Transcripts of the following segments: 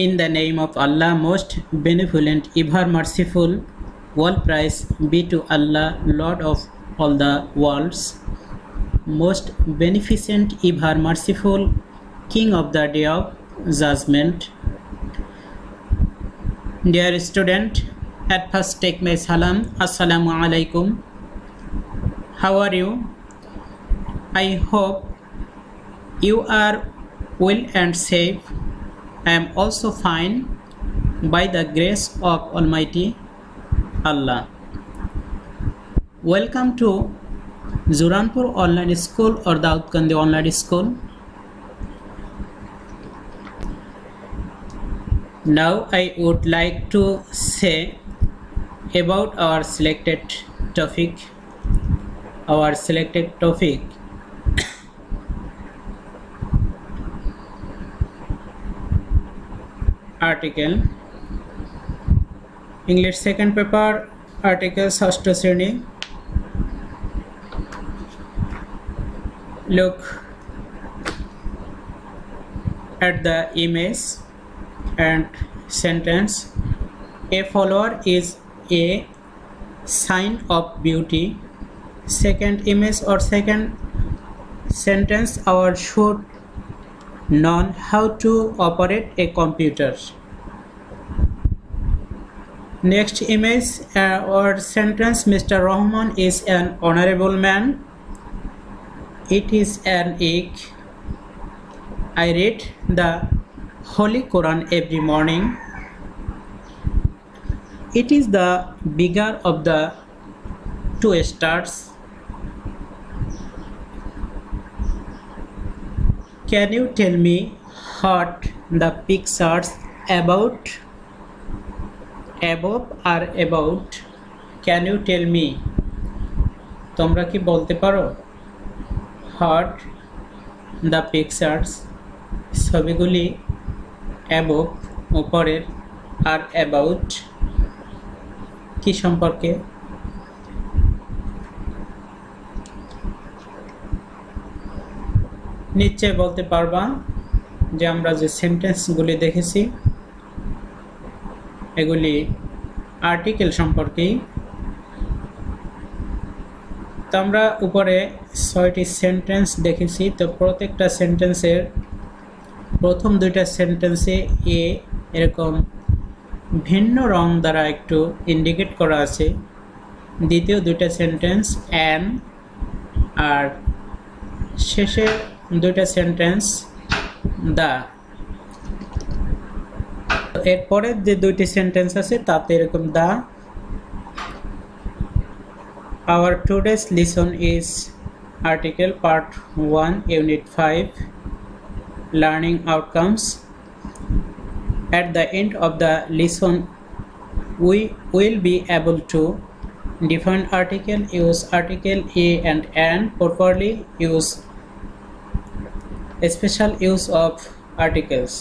In the name of Allah, most benevolent, ever merciful, all praise be to Allah, Lord of all the worlds, most beneficent, ever merciful, King of the day of judgment. Dear student, at first take my salam. Assalamu alaikum. How are you? I hope you are well and safe. I am also fine by the grace of Almighty Allah. Welcome to Zuranpur Online School or Daud Kandi Online School. Now I would like to say about our selected topic. Our selected topic article English second paper article ষষ্ঠ শ্রেণী. Look at the image and sentence. A flower is a sign of beauty. Second image or second sentence, our should know how to operate a computer. Next image or sentence, Mr. Rahman is an honorable man. It is an egg. I read the Holy Quran every morning. It is the bigger of the two stars. Can you tell me what the pictures about? Above or about? Can you tell me? তোমরা কি বলতে পারো? What the pictures, ছবিগুলি above উপরের আর about কি সম্পর্কে? নিচে বলতে পারবা যে আমরা যে সেন্টেন্সগুলি দেখেছি এগুলি আর্টিকেল সম্পর্কেই। তো আমরা উপরে 6টি সেন্টেন্স দেখেছি। তো প্রত্যেকটা সেন্টেন্সের প্রথম দুইটা সেন্টেন্সে এ এরকম ভিন্ন রং দ্বারা একটু ইন্ডিকেট করা আছে। দ্বিতীয় দুইটা সেন্টেন্স অ্যান, আর শেষে দুইটা সেন্টেন্স দা। এরপরে যে দুইটি সেন্টেন্স আছে তাতে এরকম দা। Our today's lesson is article part 1 unit 5 learning outcomes. At the end of the lesson we will be able to define article, use article a and an properly, use special use of articles.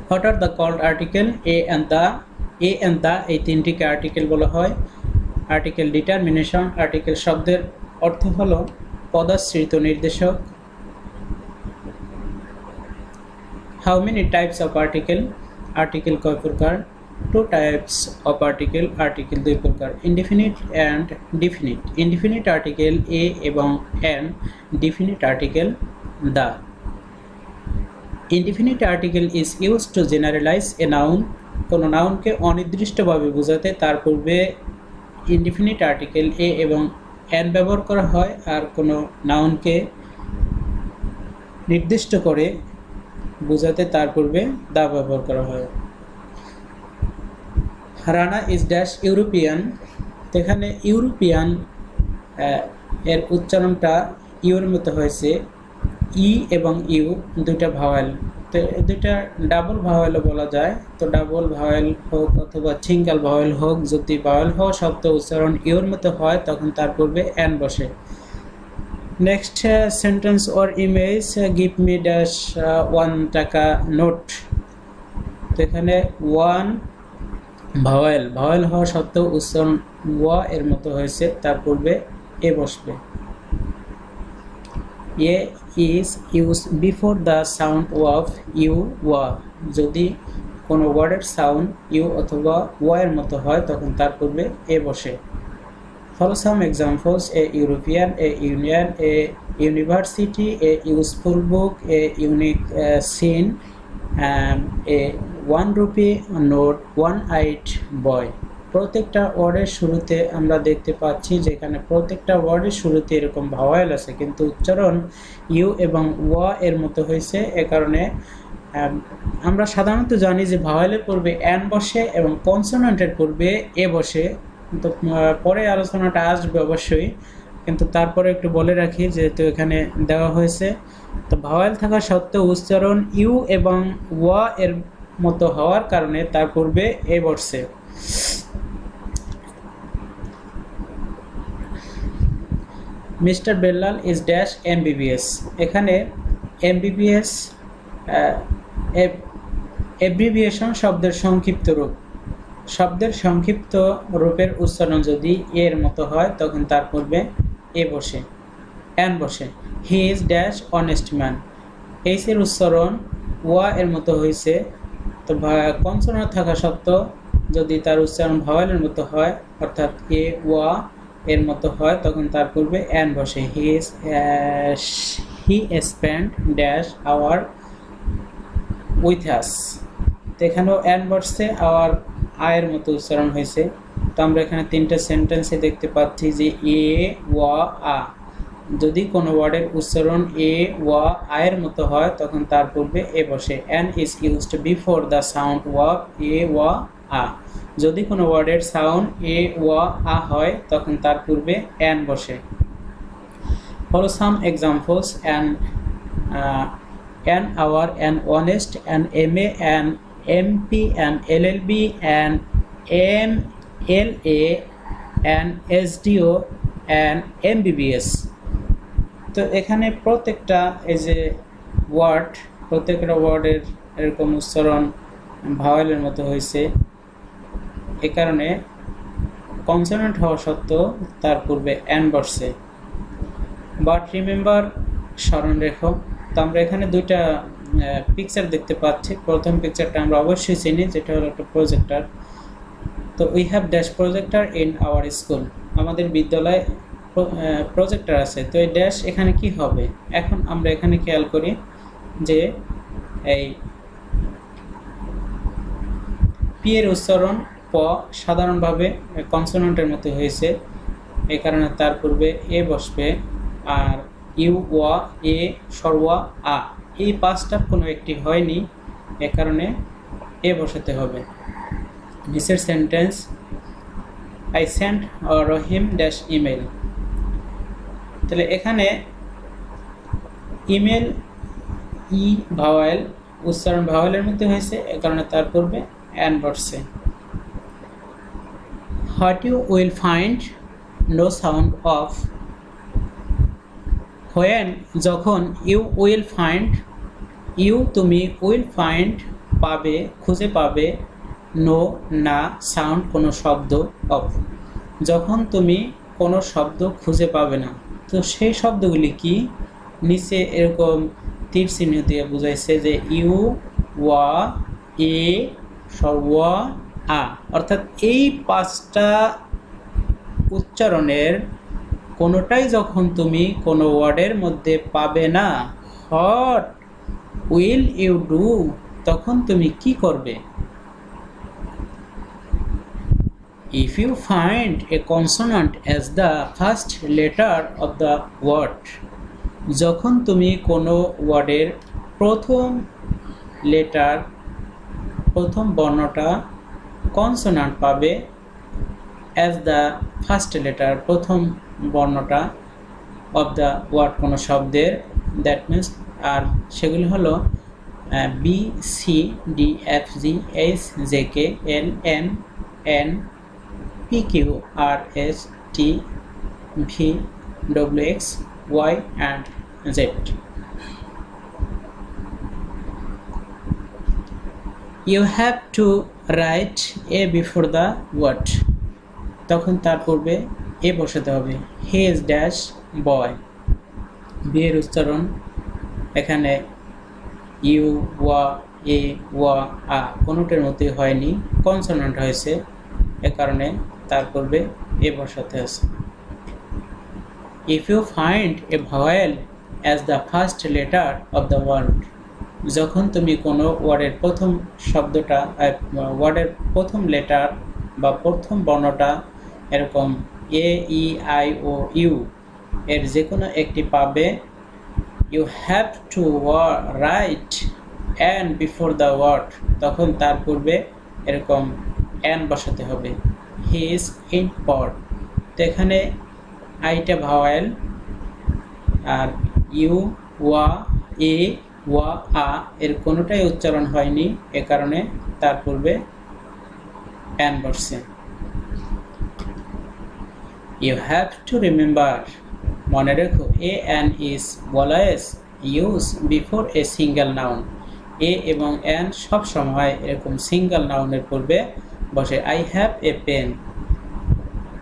What are the called article? A and the এই তিনটিকে article বলা হয়। Article determination, article শব্দের অর্থ হলো পদাশ্রিত নির্দেশক। How many types of article? Article কয় প্রকার? 2 types of article, article দুই প্রকার, indefinite and definite. Indefinite article a এবং an, definite article the. Indefinite article is used to generalize a noun. কোনো নাউনকে অনির্দিষ্টভাবে বোঝাতে তার পূর্বে ইনডিফিনিট আর্টিকেল এ এবং অ্যান ব্যবহার করা হয়, আর কোনো নাউনকে নির্দিষ্ট করে বোঝাতে তার পূর্বে দা ব্যবহার করা হয়। Rana is dash European. এখানে ইউরোপিয়ান এর উচ্চারণটা ইউর মতো হয়েছে। ই এবং ইউ দুইটা ভাওয়েল, তো দুইটা ডাবল ভাওয়েলও বলা যায়। তো ডাবল ভাওয়েল হোক অথবা সিঙ্গেল ভাওয়েল হোক, যদি ভাওয়েল হওয়া শব্দ উচ্চারণ ইউর মতো হয় তখন তার পূর্বে অ্যান বসে। Next sentence or image, give me dash 1 টাকা নোট। তো এখানে 1 ভাওয়েল হওয়া সত্ত্বেও উচ্চারণ ওয়া এর মতো হয়েছে, তার পূর্বে এ বসবে। A is use before the sound of U ওয়া, যদি কোনো ওয়ার্ডের সাউন্ড ইউ অথবা ওয়া এর মতো হয় তখন তার পূর্বে এ বসে। Follow some examples: a European, a union, a university, a useful book, a unique scene, a 1 rupee note, one-eyed boy. প্রত্যেকটা ওয়ার্ডের শুরুতে আমরা দেখতে পাচ্ছি যেখানে প্রত্যেকটা ওয়ার্ডের শুরুতে এরকম ভাওয়েল আছে, কিন্তু উচ্চারণ ইউ এবং ওয়া এর মতো হয়েছে। এ কারণে আমরা সাধারণত জানি যে ভাওয়েলের পূর্বে অ্যান বসে এবং কনসোনেন্টের পূর্বে এ বসে, কিন্তু পরে আলোচনাটা আসবে অবশ্যই, কিন্তু তারপরে একটু বলে রাখি যেহেতু এখানে দেওয়া হয়েছে। তো ভাওয়েল থাকা সত্ত্বেও উচ্চারণ ইউ এবং ওয়া এর মতো হওয়ার কারণে তার পূর্বে এ বসছে। Mister Bellal is dash MBBS. এখানে এমবিবিএস এব্রিভিয়েশন শব্দের সংক্ষিপ্ত রূপ। শব্দের সংক্ষিপ্ত রূপের উচ্চারণ যদি এর মতো হয় তখন তার পূর্বে এ বসে, অ্যান বসে। হি is dash honest man. H এর উচ্চারণ ওয়া এর মতো হয়েছে, তো কনসোনেন্ট থাকা সত্ত্বেও যদি তার উচ্চারণ ভাওয়েলের মতো হয় অর্থাৎ এ ওয়া এর মতো হয় তখন তার পূর্বে অ্যান বসে। He spend dash our with us. তো এখানেও অ্যান বসছে, আওয়ার আয়ের মতো উচ্চারণ হয়েছে। তো আমরা এখানে তিনটা সেন্টেন্সে দেখতে পাচ্ছি যে এ ওয়া আ, যদি কোনো ওয়ার্ডের উচ্চারণ এ ওয়া আয়ের মতো হয় তখন তার পূর্বে এ বসে। An is used before the sound of a ওয়া আ। যদি কোনো ওয়ার্ডের সাউন্ড এ ওয়া আ হয় তখন তার পূর্বে অ্যান বসে। Follow some examples: an hour, an honest, an MA, an MP, an LLB, an MLA, an SDO, an MBBS. তো এখানে প্রত্যেকটা এই যে ওয়ার্ড, প্রত্যেকটা ওয়ার্ডের এরকম উচ্চারণ ভাওয়েলের মতো হয়েছে, এ কারণে কনসোনেন্ট হওয়া সত্ত্বেও তার পূর্বে অ্যান বসছে। বাট রিমেম্বার, স্মরণ রেখো। তো আমরা এখানে দুইটা পিকচার দেখতে পাচ্ছি। প্রথম পিকচারটা আমরা অবশ্যই চিনি, যেটা হলো একটা প্রজেক্টর। তো we have dash projector in our school. আমাদের বিদ্যালয়ে প্রজেক্টর আছে। তো এই ড্যাশ এখানে কি হবে? এখন আমরা এখানে খেয়াল করি যে এই পি এর উচ্চারণ প সাধারণভাবে কনসোনেন্টের মতো হয়েছে, এই কারণে তার পূর্বে এ বসবে। আর ইউ ওয়া এ সরওয়া আ, এই পাঁচটার কোনো একটি হয়নি, এ কারণে এ বসাতে হবে। নিচের sentence: I sent Rahim dash email. তাহলে এখানে ইমেল ই ভাওয়েল, উচ্চারণ ভাওয়েলের মধ্যে হয়েছে, এ কারণে তার পূর্বে অ্যান বসছে। What you will find no sound of. When যখন, ইউ উইল ফাইন্ড ইউ তুমি, উইল ফাইন্ড পাবে খুঁজে পাবে, নো না, সাউন্ড কোনো শব্দ, অফ যখন তুমি কোনো শব্দ খুঁজে পাবে না। তো সেই শব্দগুলি কি? নিচে এরকম তীর চিহ্ন দিয়ে বুঝাইছে যে ইউ ওয়া এ সরওয়া আ, অর্থাৎ এই পাঁচটা উচ্চারণের কোনোটাই যখন তুমি কোনো ওয়ার্ডের মধ্যে পাবে না, হোয়াট উইল ইউ ডু, তখন তুমি কি করবে? If you find a consonant as the first letter of the word, যখন তুমি কোনো ওয়ার্ডের প্রথম লেটার, প্রথম বর্ণটা কনসোনান্ট পাবে, as the first letter প্রথম বর্ণটা, of the word কোনো শব্দের, that means আর সেগুলি হলো B C D F G H J K L M N P Q R S T V W X Y and Z. You have to write a before the word, তখন তার পূর্বে a বসাতে হবে। He is dash boy. B এর উচ্চারণ এখানে you, ওয়া, এ, ওয়া, আ কোনোটার মতোই হয়নি, কনসোনেন্ট হয়েছে, এ কারণে তার পূর্বে এ বসাতে আছে। If you find a vowel as the first letter of the word, যখন তুমি কোনো ওয়ার্ডের প্রথম শব্দটা ওয়ার্ডের প্রথম লেটার বা প্রথম বর্ণটা এরকম এ, ই, আই, ও, ইউ এর যে কোনো একটি পাবে, you have to write an before the word, তখন তার পূর্বে এরকম an বসাতে হবে। he is in port, তো এখানে আইটা ভাওয়েল আর ইউ, ওয়া, এ, ওয়া, আ এর কোনোটাই উচ্চারণ হয়নি, এ কারণে তার পূর্বে an বসছে। you have to remember, মনে রেখো, a and is always used before a single noun, এ এবং an সব সময় এরকম সিঙ্গেল নাউনের পূর্বে বসে। I have a pen,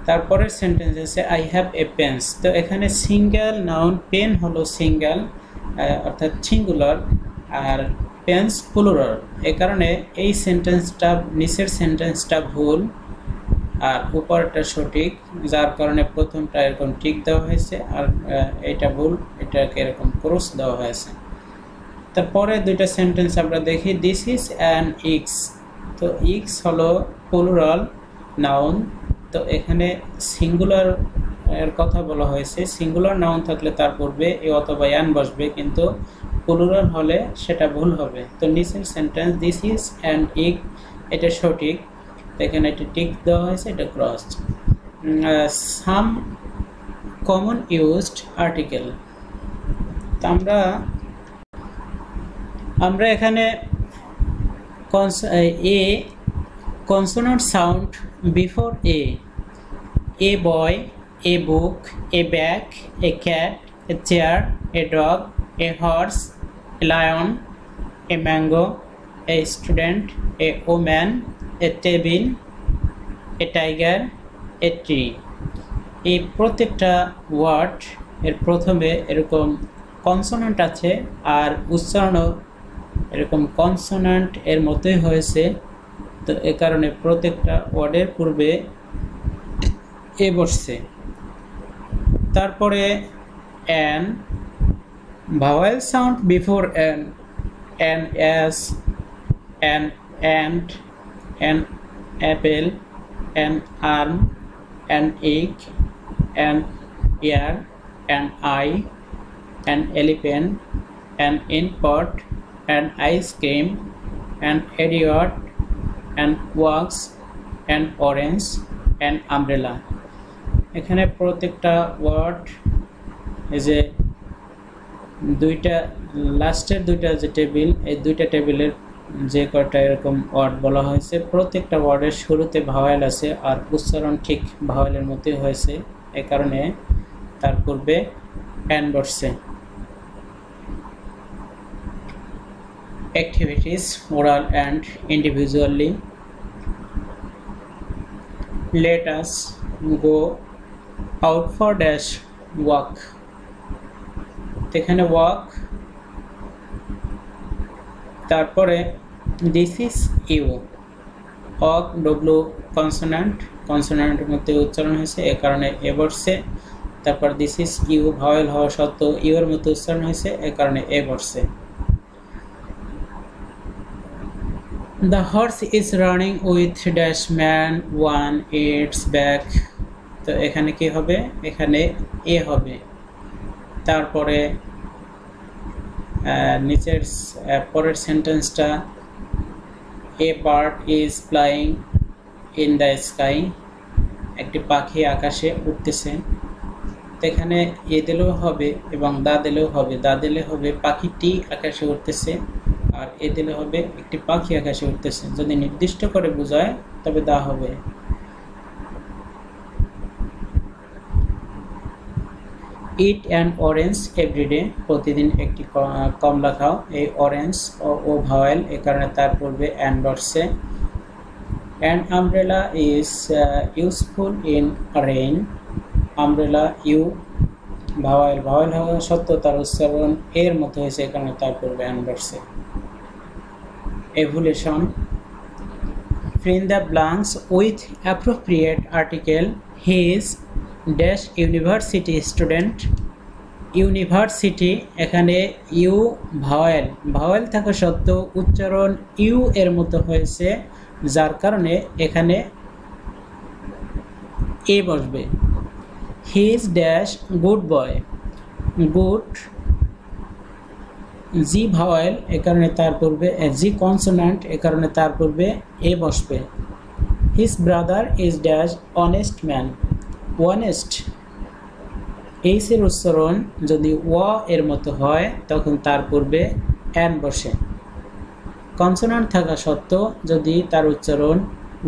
তারপরের সেন্টেন্স আছে I have a pens, তো এখানে সিঙ্গেল নাউন, পেন হলো সিঙ্গেল অর্থাৎ সিঙ্গুলার আর পেন্স প্লুরাল, এ কারণে এই সেন্টেন্সটা নিচের সেন্টেন্সটা ভুল আর উপরটা সঠিক, যার কারণে প্রথমটা এরকম টিক দেওয়া হয়েছে আর এটা ভুল, এটাকে এরকম ক্রস দেওয়া হয়েছে। তারপরে দুইটা সেন্টেন্স আমরা দেখি। দিস ইজ অ্যান ইক্স, তো ইক্স হলো প্লুরাল নাউন, তো এখানে সিঙ্গুলার এর কথা বলা হয়েছে। সিঙ্গুলার নাউন থাকলে তার পূর্বে এ অথবা অ্যান বসবে, কিন্তু প্লুরাল হলে সেটা ভুল হবে। তো নিচের sentence this is an egg, এটা সঠিক, এখানে একটা টিক দেওয়া হয়েছে, এটা cross. Some common used article, তো আমরা এখানে a consonant sound before a boy, a book, a bag, a cat, a chair, a dog, a horse, a lion, a mango, a student, a woman, a table, a tiger, a tree. এই প্রত্যেকটা word এর প্রথমে এরকম consonant আছে আর উচ্চারণও এরকম consonant এর মতোই হয়েছে, তো এ কারণে প্রত্যেকটা ওয়ার্ডের পূর্বে এ বসছে। তারপরে an, vowel sound before an, an ass, an ant, an apple, an arm, an egg, an air, an eye, an elephant, an inkpot, an ice cream, an idiot, an ox, an orange, an umbrella. এখানে প্রত্যেকটা word এই যে দুইটা লাস্টের দুইটা যে table, এই দুইটা টেবিলের যে কয়টা এরকম ওয়ার্ড বলা হয়েছে, প্রত্যেকটা ওয়ার্ডের শুরুতে ভাওয়েল আছে আর উচ্চারণ ঠিক ভাওয়েলের মতোই হয়েছে, এ কারণে তার পূর্বে অ্যান বসছে। Activities, oral and individually. Let us go out for dash walk. এখানে walk, তারপরে this is you, walk w consonant, কনসোনেন্টের মধ্যে উচ্চারণ হয়েছে, এ কারণে এ বসছে। তারপর this is you ভাওয়েল হওয়া সত্ত্বেও ইউ এর মধ্যে উচ্চারণ হয়েছে, এ কারণে এ বসছে। The horse is running with dash man on its back, তো এখানে কি হবে, এখানে এ হবে। তারপরে নিচের পরের সেন্টেন্সটা a bird is flying in the sky, একটি পাখি আকাশে উঠতেছে, তো এখানে এ দিলেও হবে এবং দা দিলেও হবে। দা দিলে হবে পাখিটি আকাশে উঠতেছে, আর এ দিলে হবে একটি পাখি আকাশে উঠতেছে। যদি নির্দিষ্ট করে বোঝায় তবে দা হবে। ইট অ্যান অরেঞ্জ এভরিডে, প্রতিদিন একটি কমলা খাও। এই অরেঞ্জ ও ভাওয়েল, এ কারণে তার পূর্বে অ্যান বসছে। An umbrella is useful in rain, umbrella you vowel vowel হওয়া সত্ত্বেও তার উচ্চারণ এর মতো হয়েছে, এই কারণে তার পূর্বে অ্যান বসছে। Evaluation, fill in the blanks with appropriate article. He is dash university student. University, এখানে ইউ ভাওয়েল ভাওয়েল থাকা সত্ত্বেও উচ্চারণ ইউ এর মতো হয়েছে, যার কারণে এখানে এ বসবে। He is dash good boy, good G vowel, এ কারণে তার পূর্বে জি কনসোনান্ট, এ কারণে তার পূর্বে এ বসবে। His brother is dash honest man, honest H এর উচ্চারণ যদি ওয়া এর মতো হয় তখন তার পূর্বে অ্যান বসে। কনসোনান্ট থাকা সত্ত্বেও যদি তার উচ্চারণ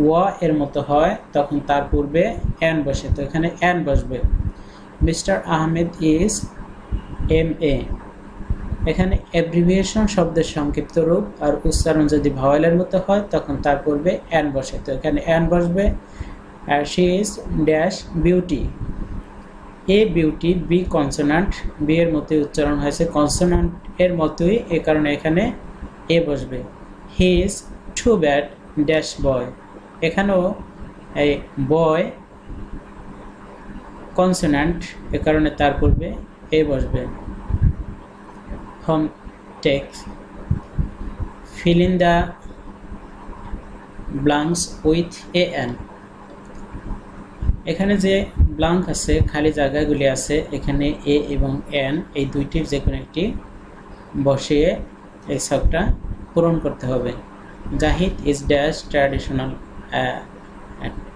ওয়া এর মতো হয় তখন তার পূর্বে অ্যান বসে, তো এখানে অ্যান বসবে। Mister Ahmed is M A, এখানে অ্যাব্রিভিয়েশন শব্দের সংক্ষিপ্ত রূপ, আর উচ্চারণ যদি ভাওয়েলের মতো হয় তখন তার পূর্বে অ্যান বসে, তো এখানে অ্যান বসবে। আর she is dash beauty, a beauty B consonant, B এর মতোই উচ্চারণ হয়েছে, কনসোনান্ট এর মতোই, এ কারণে এখানে এ বসবে। He is too bad dash boy, এখানেও এই বয় কনসোনান্ট, এ কারণে তার পূর্বে এ বসবে। Home text, fill in the blanks with an, এখানে যে ব্লাঙ্ক আছে, খালি জায়গাগুলি আছে, এখানে এ এবং এন এই দুইটির যে কোনো একটি বসিয়ে এই ছকটা পূরণ করতে হবে। Zahid is dash traditional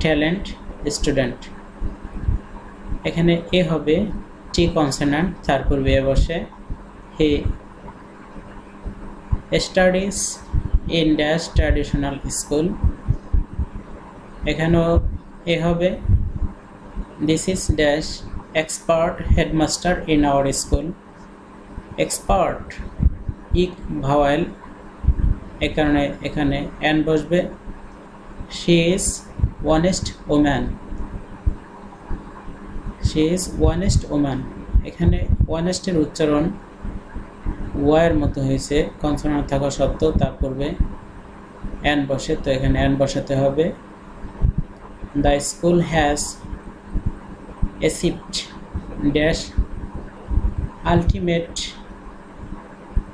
talent student, এখানে এ হবে টি কনসোনান্ট, তার পূর্বে এ বসে। He studies in dash traditional school, এখানেও এ হবে। This is dash expert headmaster in our school, expert ইক ভাওয়েল, এ কারণে এখানে অ্যান বসবে। She is honest woman, she is honest woman, এখানে অনেস্টের উচ্চারণ ওয়ার মতো হয়েছে, কনসোনান্ট থাকা সত্ত্বেও তার পূর্বে অ্যান বসে, তো এখানে অ্যান বসাতে হবে। The school has achieved dash ultimate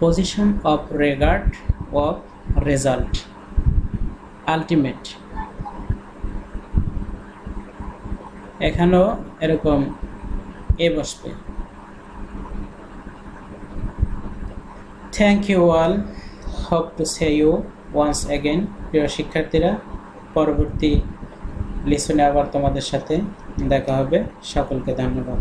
position of regard of result, ultimate, এখানেও এরকম এ বসবে। Thank you all, hope to see you once again. প্রিয় শিক্ষার্থীরা, পরবর্তী লিসনে আবার তোমাদের সাথে দেখা হবে। সকলকে ধন্যবাদ।